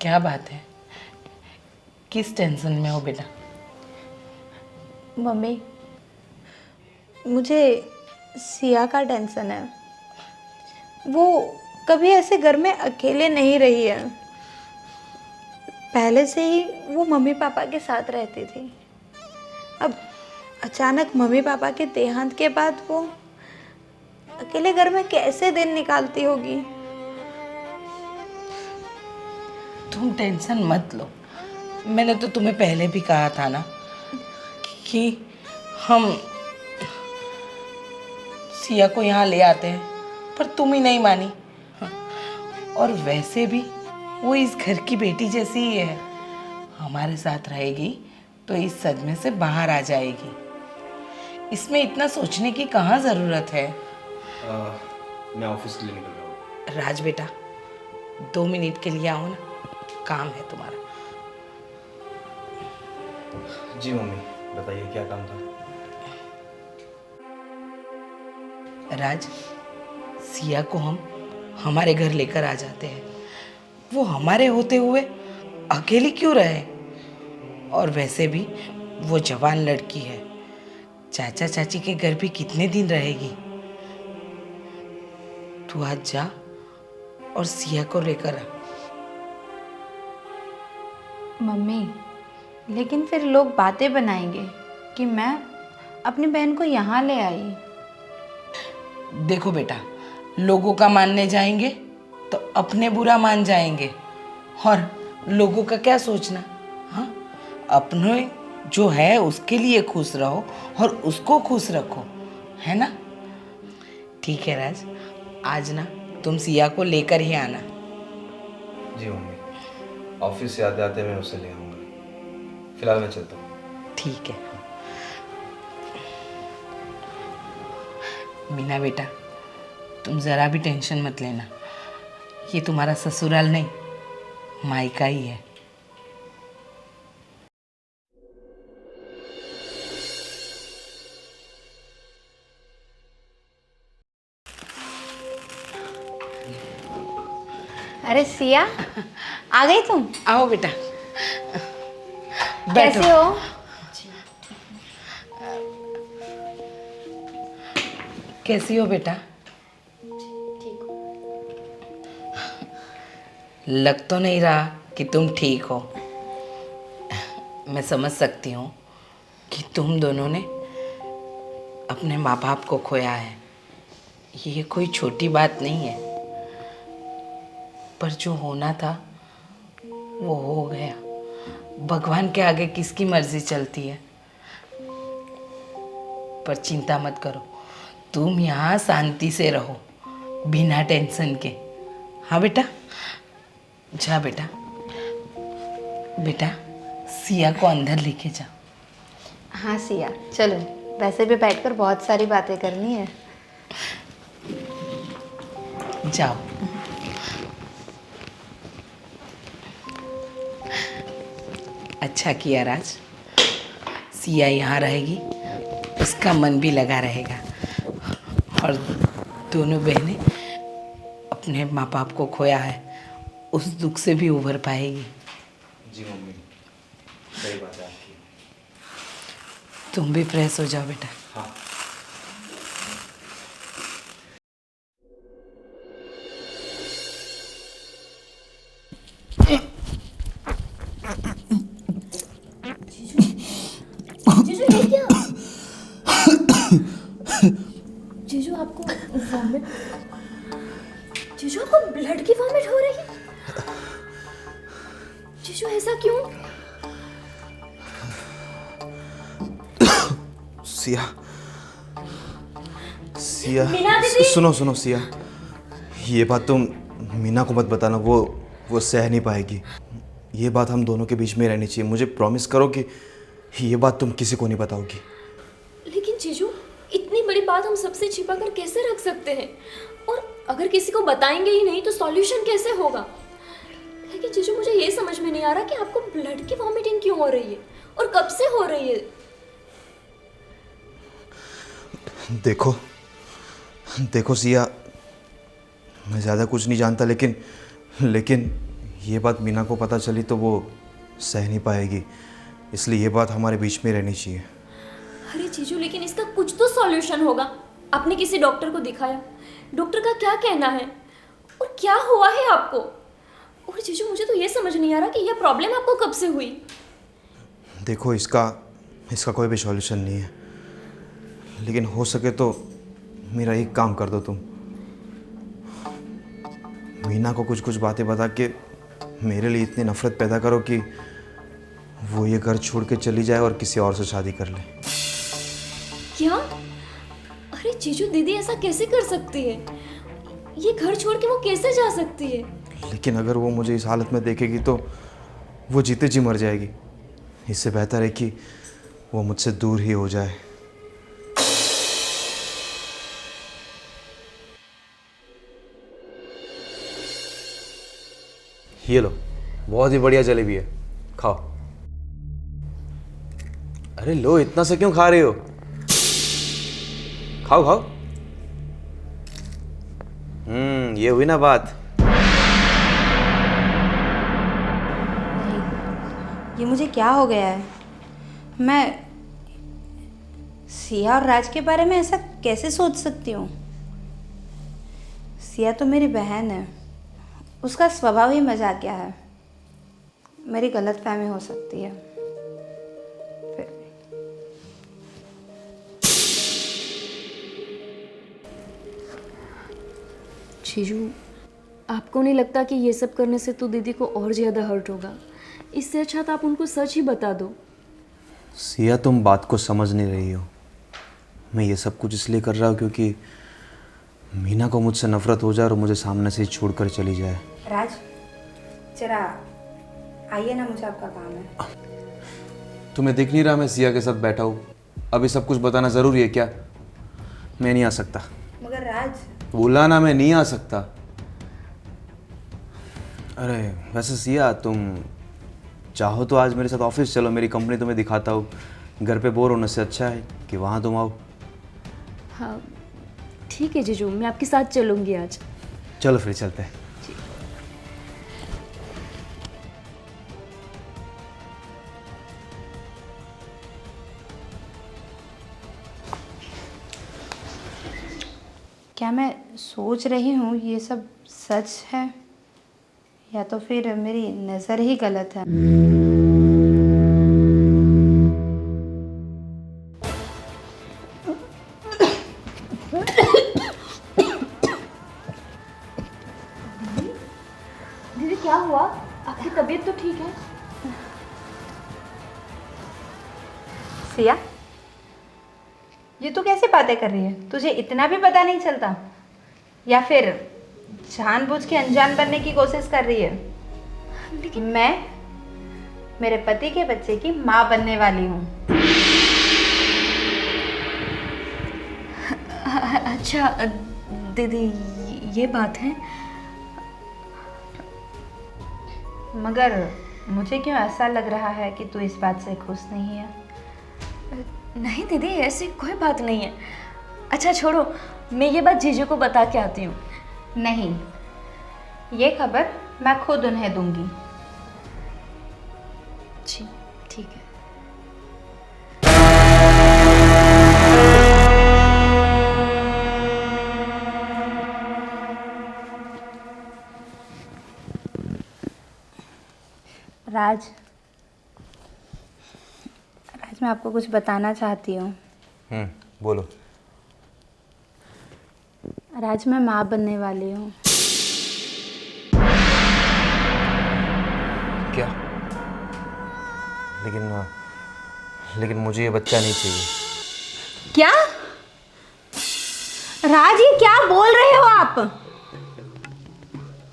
क्या बात है? किस टेंशन में हो बेटा? मम्मी, मुझे सिया का टेंशन है। वो कभी ऐसे घर में अकेले नहीं रही है। पहले से ही वो मम्मी पापा के साथ रहती थी। अब अचानक मम्मी पापा के देहांत के बाद वो अकेले घर में कैसे दिन निकालती होगी। तुम टेंशन मत लो। मैंने तो तुम्हें पहले भी कहा था ना कि हम सिया को यहाँ ले आते हैं, पर तुम ही नहीं मानी। और वैसे भी वो इस घर की बेटी जैसी ही है। हमारे साथ रहेगी तो इस सदमे से बाहर आ जाएगी। इसमें इतना सोचने की कहाँ ज़रूरत है। मैं ऑफिस के लिए निकल रहा हूँ। राज बेटा, 2 मिनट के लिए आओ ना, काम है तुम्हारा। जी मम्मी, बताइए क्या काम था? राज, सिया को हम हमारे घर लेकर आ जाते हैं। वो हमारे होते हुए अकेली क्यों रहे? और वैसे भी वो जवान लड़की है। चाचा चाची के घर भी कितने दिन रहेगी? तू आज जा और सिया को लेकर आ। मम्मी, लेकिन फिर लोग बातें बनाएंगे कि मैं अपनी बहन को यहाँ ले आई। देखो बेटा, लोगों का मानने जाएंगे तो अपने बुरा मान जाएंगे। और लोगों का क्या सोचना? हाँ, अपने जो है उसके लिए खुश रहो और उसको खुश रखो, है ना? ठीक है राज, आज ना तुम सिया को लेकर ही आना। जी मम्मी, ऑफिस से आते आते मैं उसे ले आऊँगा। फिलहाल मैं चलता हूँ। ठीक है मीना बेटा, तुम ज़रा भी टेंशन मत लेना। ये तुम्हारा ससुराल नहीं, मायका ही है। अरे सिया, आ गई तुम? आओ बेटा, कैसे हो? कैसी हो बेटा? लग तो नहीं रहा कि तुम ठीक हो। मैं समझ सकती हूँ कि तुम दोनों ने अपने माँ बाप को खोया है। ये कोई छोटी बात नहीं है, पर जो होना था वो हो गया। भगवान के आगे किसकी मर्जी चलती है? पर चिंता मत करो, तुम यहाँ शांति से रहो, बिना टेंशन के। हाँ बेटा, जा बेटा। बेटा, सिया को अंदर लेके जा। हाँ सिया, चलो। वैसे भी बैठकर बहुत सारी बातें करनी है। जाओ। अच्छा किया राज, सिया यहाँ रहेगी, उसका मन भी लगा रहेगा और दोनों बहनें अपने माँ बाप को खोया है उस दुख से भी उभर पाएगी। जी मम्मी, सही बात है आपकी। तुम भी फ्रेश हो जाओ बेटा। हाँ। जीजू ये क्या? जीजू आपको वॉमिट, जीजू आपको ब्लड की वॉमिट हो रही है? जीजू ऐसा क्यों? सिया, सिया, मीना दीदी! सुनो सुनो सिया, ये बात तुम मीना को मत बताना। वो सह नहीं पाएगी। ये बात हम दोनों के बीच में रहनी चाहिए। मुझे प्रॉमिस करो कि ये बात तुम किसी को नहीं बताओगी। लेकिन जीजू, इतनी बड़ी बात हम सबसे छिपा कर कैसे रख सकते हैं? और अगर किसी को बताएंगे ही नहीं तो सॉल्यूशन कैसे होगा? लेकिन जीजू, मुझे ये समझ में नहीं आ रहा कि आपको ब्लड की वॉमिटिंग क्यों हो रही है और कब से हो रही है? देखो देखो सिया, मैं ज़्यादा कुछ नहीं जानता, लेकिन ये बात मीना को पता चली तो वो सह नहीं पाएगी, इसलिए ये बात हमारे बीच में रहनी चाहिए। अरे जीजू, लेकिन इसका कुछ तो सॉल्यूशन होगा। आपने किसी डॉक्टर को दिखाया? डॉक्टर का क्या कहना है और क्या हुआ है आपको? और जीजू, मुझे तो ये समझ नहीं आ रहा कि यह प्रॉब्लम आपको कब से हुई। देखो, इसका कोई भी सॉल्यूशन नहीं है, लेकिन हो सके तो मेरा एक काम कर दो तुम। मीना को कुछ बातें बता के मेरे लिए इतनी नफरत पैदा करो कि वो ये घर छोड़ के चली जाए और किसी और से शादी कर ले। क्या? अरे जीजू, दीदी ऐसा कैसे कर सकती है? ये घर छोड़ के वो कैसे जा सकती है? लेकिन अगर वो मुझे इस हालत में देखेगी तो वो जीते जी मर जाएगी। इससे बेहतर है कि वो मुझसे दूर ही हो जाए। ये लो, बहुत ही बढ़िया जलेबी है, खाओ। अरे लो, इतना से क्यों खा रही हो? खाओ खाओ। ये हुई ना बात। ये मुझे क्या हो गया है? मैं सिया और राज के बारे में ऐसा कैसे सोच सकती हूँ? सिया तो मेरी बहन है, उसका स्वभाव ही मजाकिया है। मेरी गलतफहमी हो सकती है। जीजू, आपको नहीं लगता कि ये सब करने से तो दीदी को और ज़्यादा हर्ट होगा? इससे अच्छा तो आप उनको सच ही बता दो। सिया, तुम बात को समझ नहीं रही हो। मैं ये सब कुछ इसलिए कर रहा हूँ क्योंकि मीना को मुझसे नफरत हो जाए और मुझे सामने से ही छोड़कर चली जाए। राज, जरा आइए ना, मुझे आपका काम है। तुम्हें दिख नहीं रहा मैं सिया के साथ बैठा हूँ? अभी सब कुछ बताना ज़रूरी है क्या? मैं नहीं आ सकता। मगर राज, बोला ना, मैं नहीं आ सकता। अरे वैसे सिया, तुम चाहो तो आज मेरे साथ ऑफिस चलो, मेरी कंपनी तुम्हें दिखाता हूँ। घर पे बोर होने से अच्छा है कि वहाँ तुम आओ। हाँ ठीक है जीजू, मैं आपके साथ चलूँगी आज। चलो फिर चलते हैं। क्या मैं सोच रही हूँ ये सब सच है या तो फिर मेरी नज़र ही गलत है? दीदी क्या हुआ? आपकी तबीयत तो ठीक है? सिया, ये तू कैसे बातें कर रही है? तुझे इतना भी पता नहीं चलता? या फिर जानबूझ के अनजान बनने की कोशिश कर रही है? लेकिन मैं मेरे पति के बच्चे की माँ बनने वाली हूँ। अच्छा दीदी, ये बात है? मगर मुझे क्यों ऐसा लग रहा है कि तू इस बात से खुश नहीं है? नहीं दीदी, ऐसी कोई बात नहीं है। अच्छा छोड़ो, मैं ये बात जीजू को बता के आती हूँ। नहीं, ये खबर मैं खुद उन्हें दूंगी। जी ठीक है। राज, मैं आपको कुछ बताना चाहती हूँ। बोलो। राज, मैं माँ बनने वाली हूँ। क्या? लेकिन मुझे ये बच्चा नहीं चाहिए। क्या? राज, ये क्या बोल रहे हो आप?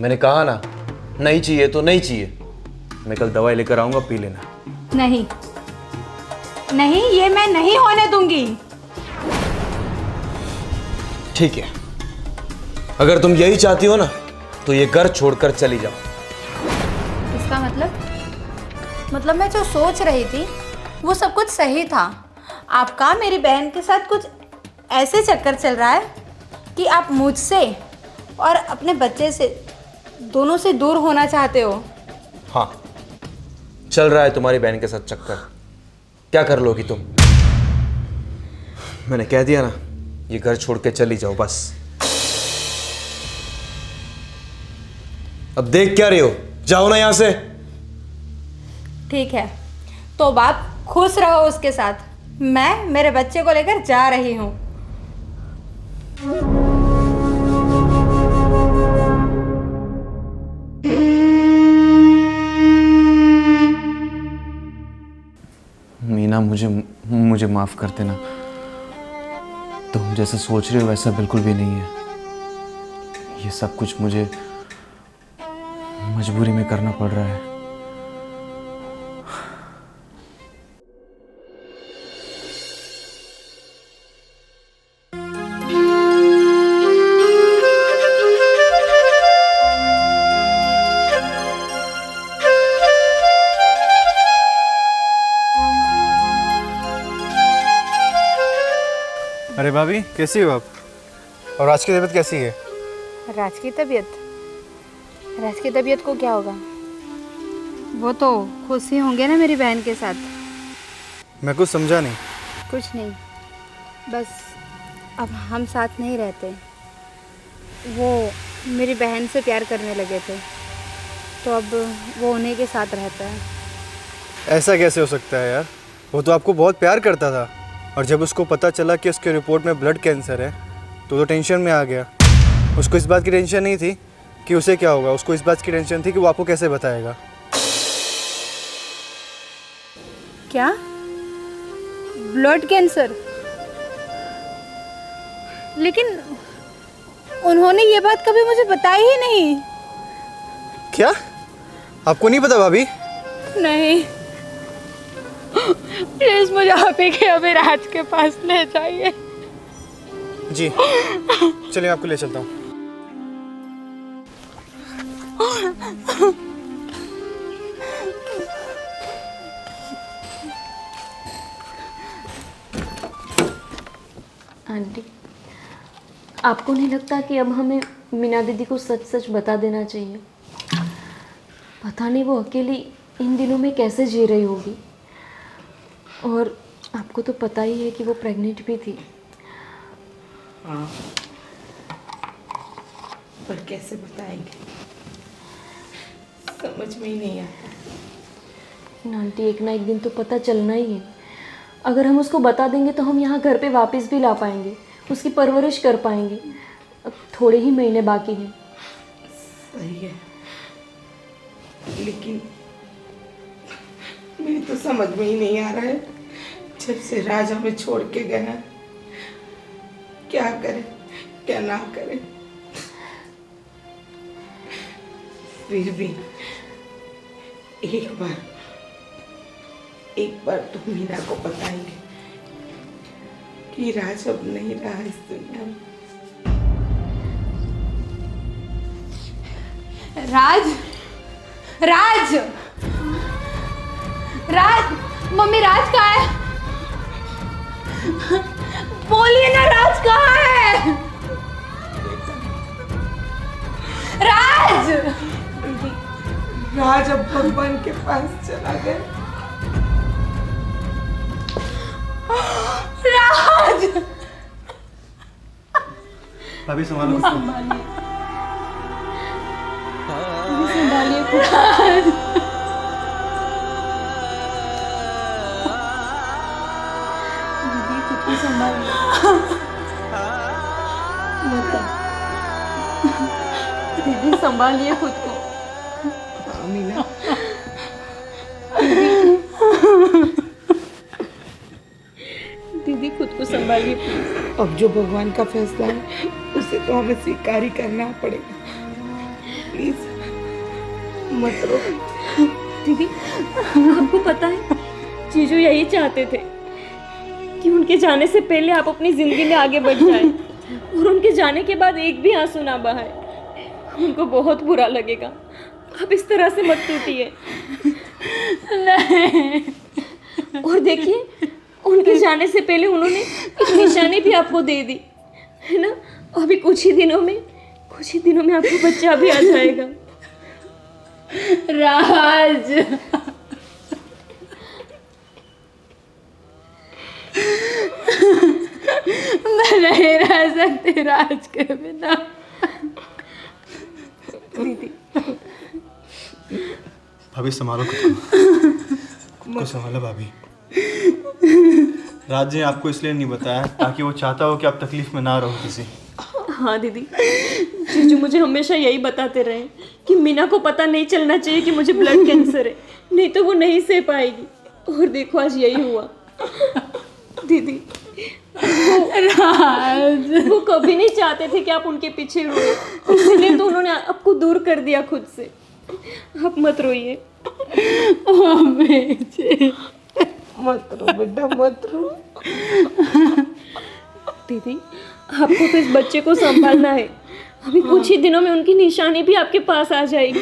मैंने कहा ना, नहीं चाहिए तो नहीं चाहिए। मैं कल दवाई लेकर आऊंगा, पी लेना। नहीं नहीं, ये मैं नहीं होने दूंगी। ठीक है, अगर तुम यही चाहती हो ना तो ये घर छोड़कर चली जाओ। इसका मतलब मैं जो सोच रही थी वो सब कुछ सही था। आपका मेरी बहन के साथ कुछ ऐसे चक्कर चल रहा है कि आप मुझसे और अपने बच्चे से दोनों से दूर होना चाहते हो। हाँ, चल रहा है तुम्हारी बहन के साथ चक्कर। क्या कर लोगी तुम? मैंने कह दिया ना, ये घर छोड़ के चली जाओ बस। अब देख क्या रही हो, जाओ ना यहाँ से। ठीक है, तो अब आप खुश रहो उसके साथ। मैं मेरे बच्चे को लेकर जा रही हूँ। मीना, मुझे माफ कर देना। तुम जैसा सोच रहे हो वैसा बिल्कुल भी नहीं है। ये सब कुछ मुझे मजबूरी में करना पड़ रहा है। अरे भाभी, कैसी हो आप? और आज की तबीयत कैसी है? राज की तबीयत को क्या होगा? वो तो खुश ही होंगे ना मेरी बहन के साथ। मैं कुछ समझा नहीं। कुछ नहीं, बस अब हम साथ नहीं रहते। वो मेरी बहन से प्यार करने लगे थे, तो अब वो उन्हीं के साथ रहता है। ऐसा कैसे हो सकता है यार? वो तो आपको बहुत प्यार करता था, और जब उसको पता चला कि उसके रिपोर्ट में ब्लड कैंसर है तो टेंशन में आ गया। उसको इस बात की टेंशन नहीं थी कि उसे क्या होगा, उसको इस बात की टेंशन थी कि वो आपको कैसे बताएगा। क्या? Blood cancer? लेकिन उन्होंने ये बात कभी मुझे बताई ही नहीं। क्या आपको नहीं पता भाभी? नहीं, प्लीज मुझे आप ही के अभी राज के पास ले जाइए। जी चलिए, आपको ले चलता हूँ। आंटी, आपको नहीं लगता कि अब हमें मीना दीदी को सच सच बता देना चाहिए? पता नहीं वो अकेली इन दिनों में कैसे जी रही होगी। और आपको तो पता ही है कि वो प्रेग्नेंट भी थी। हाँ, पर कैसे बताएंगे, समझ में ही नहीं आता। आंटी, एक ना एक दिन तो पता चलना ही है। अगर हम उसको बता देंगे तो हम यहाँ घर पे वापस भी ला पाएंगे, उसकी परवरिश कर पाएंगे। अब थोड़े ही महीने बाकी हैं। सही है, लेकिन मेरी तो समझ में ही नहीं आ रहा है, जब से राज हमें छोड़ के गया, क्या करे क्या ना करे। फिर भी एक बार तो मीना को बताएंगे कि राज अब नहीं रहा इस दुनिया में। राज, राज, राज, मम्मी राज कहाँ है? बोलिए ना, राज कहाँ है? राज! राज अब भगवान के पास चला गया। राज! भाभी संभालो। दीदी संभालिए खुद को। मीना, दीदी खुद को संभालिए प्लीज। अब जो भगवान का फैसला है उसे तो हमें स्वीकार ही करना पड़ेगा। प्लीज मत रो। दीदी, आपको पता है जीजू यही चाहते थे कि उनके जाने से पहले आप अपनी जिंदगी में आगे बढ़ जाएं और उनके जाने के बाद एक भी आंसू ना बहाए। उनको बहुत बुरा लगेगा। आप इस तरह से मत टूटिए। नहीं। और देखिए, उनके जाने से पहले उन्होंने एक निशानी भी आपको दे दी है ना। अभी कुछ ही दिनों में आपको बच्चा भी आ जाएगा। राज, मैं नहीं रह सकती राज के बिना। दीदी, भाभी संभालो खुद को संभालो भाभी। राज जी ने आपको इसलिए नहीं बताया ताकि वो चाहता हो कि आप तकलीफ में ना रहो किसी। हाँ दीदी, जीजू मुझे हमेशा यही बताते रहे कि मीना को पता नहीं चलना चाहिए कि मुझे ब्लड कैंसर है, नहीं तो वो नहीं सह पाएगी। और देखो आज यही हुआ। दीदी राज, वो कभी नहीं चाहते थे कि आप उनके पीछे रोए, इसलिए तो उन्होंने आपको दूर कर दिया खुद से। आप मत रोइए। मत रो बेटा, मत रो। दीदी आपको तो इस बच्चे को संभालना है, अभी कुछ ही दिनों में उनकी निशानी भी आपके पास आ जाएगी,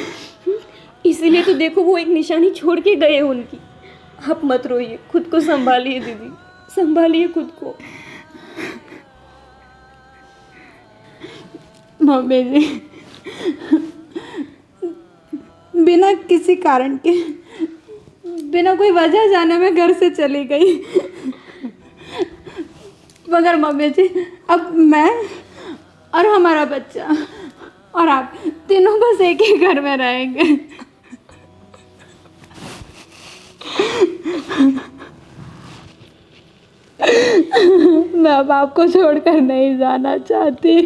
इसीलिए तो देखो वो एक निशानी छोड़ के गए उनकी। आप मत रोइए, खुद को संभालिए दीदी, संभालिए खुद को। मम्मी जी बिना किसी कारण के, बिना कोई वजह जाने में घर से चली गई। मगर मम्मी जी अब मैं और हमारा बच्चा और आप तीनों बस एक ही घर में रहेंगे। मैं अब आपको छोड़कर नहीं जाना चाहती।